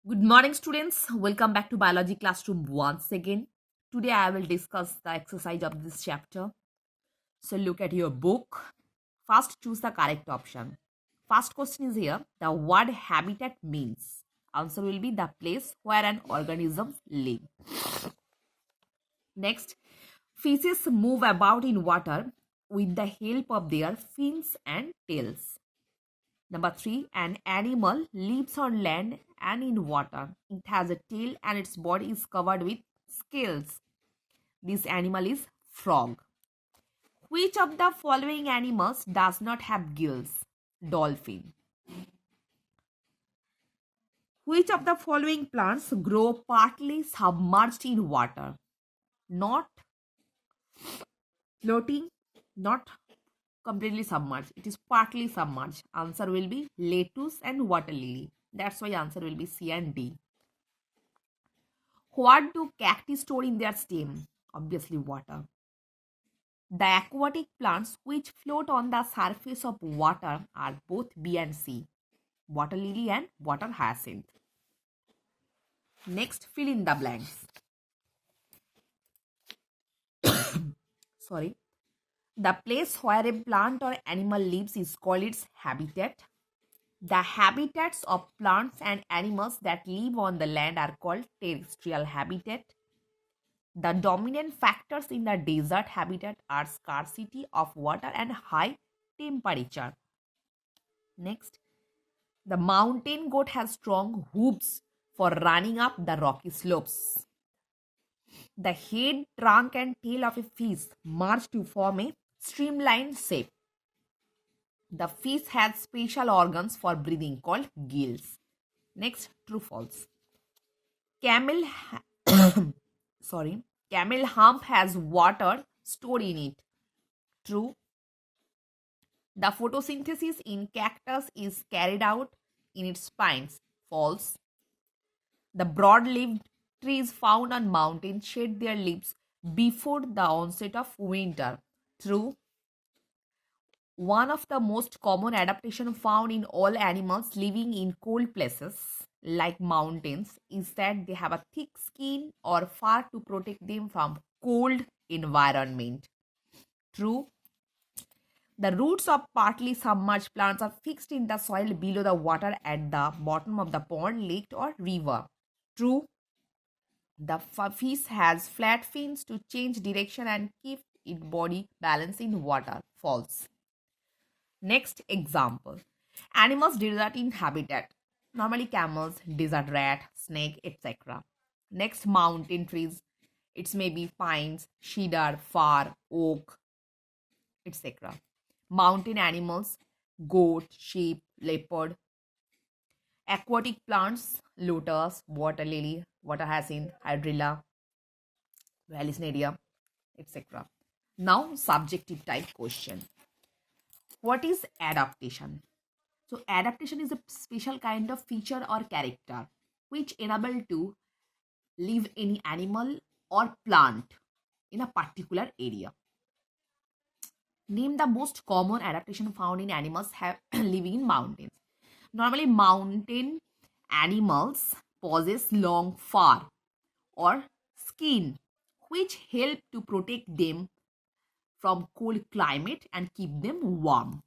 Good morning, students. Welcome back to Biology Classroom once again. Today, I will discuss the exercise of this chapter. So, look at your book. First, choose the correct option. First question is here. The word habitat means. Answer will be the place where an organism live. Next, fishes move about in water with the help of their fins and tails. Number three, an animal lives on land and in water. It has a tail and its body is covered with scales. This animal is frog. Which of the following animals does not have gills? Dolphin. Which of the following plants grow partly submerged in water? Not floating, not completely submerged. It is partly submerged. Answer will be lettuce and water lily. That's why answer will be C and D. What do cacti store in their stem? Obviously, water. The aquatic plants which float on the surface of water are both B and C, water lily and water hyacinth. Next, fill in the blanks. Sorry. The place where a plant or animal lives is called its habitat. The habitats of plants and animals that live on the land are called terrestrial habitat. The dominant factors in the desert habitat are scarcity of water and high temperature. Next, the mountain goat has strong hooves for running up the rocky slopes. The head, trunk, and tail of a fish merge to form a streamlined shape. The fish has special organs for breathing called gills. Next, true false. Camel sorry, camel hump has water stored in it. True. The photosynthesis in cactus is carried out in its spines. False. The broad-leaved trees found on mountains shed their leaves before the onset of winter. True. One of the most common adaptations found in all animals living in cold places like mountains is that they have a thick skin or fur to protect them from cold environment. True. The roots of partly submerged plants are fixed in the soil below the water at the bottom of the pond, lake, or river. True. The fish has flat fins to change direction and keep its body balanced in water. False. Next example. Animals desert in habitat. Normally camels, desert rat, snake, etc. Next, mountain trees. It may be pines, cedar, fir, oak, etc. Mountain animals, goat, sheep, leopard. Aquatic plants, lotus, water lily, water hyacinth, hydrilla, vallisneria, etc. Now, subjective type question. What is adaptation? So, adaptation is a special kind of feature or character which enable to live any animal or plant in a particular area. Name the most common adaptation found in animals living in mountains. Normally, mountain animals possess long fur or skin which help to protect them from cold climate and keep them warm.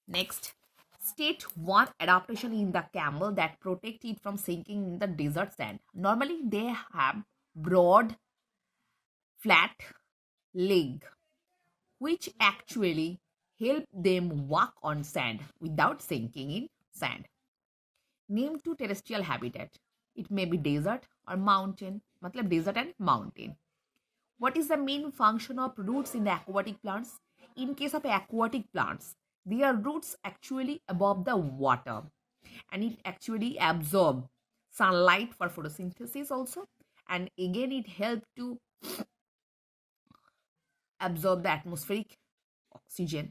Next, state one adaptation in the camel that protect it from sinking in the desert sand. Normally, they have broad, flat leg, which actually help them walk on sand without sinking in sand. Name two terrestrial habitat. It may be desert or mountain. Matlab desert and mountain. What is the main function of roots in the aquatic plants? In case of aquatic plants, their roots actually above the water and it actually absorb sunlight for photosynthesis also, and again it helps to absorb the atmospheric oxygen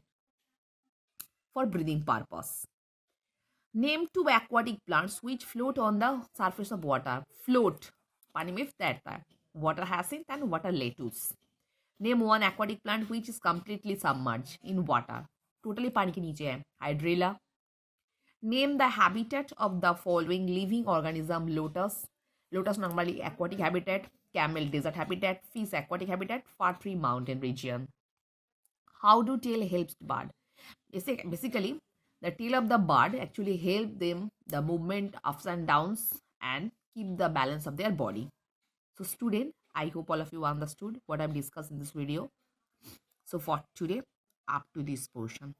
for breathing purpose. Name two aquatic plants which float on the surface of water. Float. पानी में तैरता है. Water hyacinth and water lettuce. Name one aquatic plant which is completely submerged in water. Totally पानी के नीचे है. Hydrilla. Name the habitat of the following living organism: lotus. Lotus normally aquatic habitat, camel desert habitat, fish aquatic habitat, fir tree mountain region. How do tail helps bird? Basically, the tail of the bird actually help them the movement ups and downs and keep the balance of their body. So student, I hope all of you understood what I've discussed in this video. So for today, up to this portion.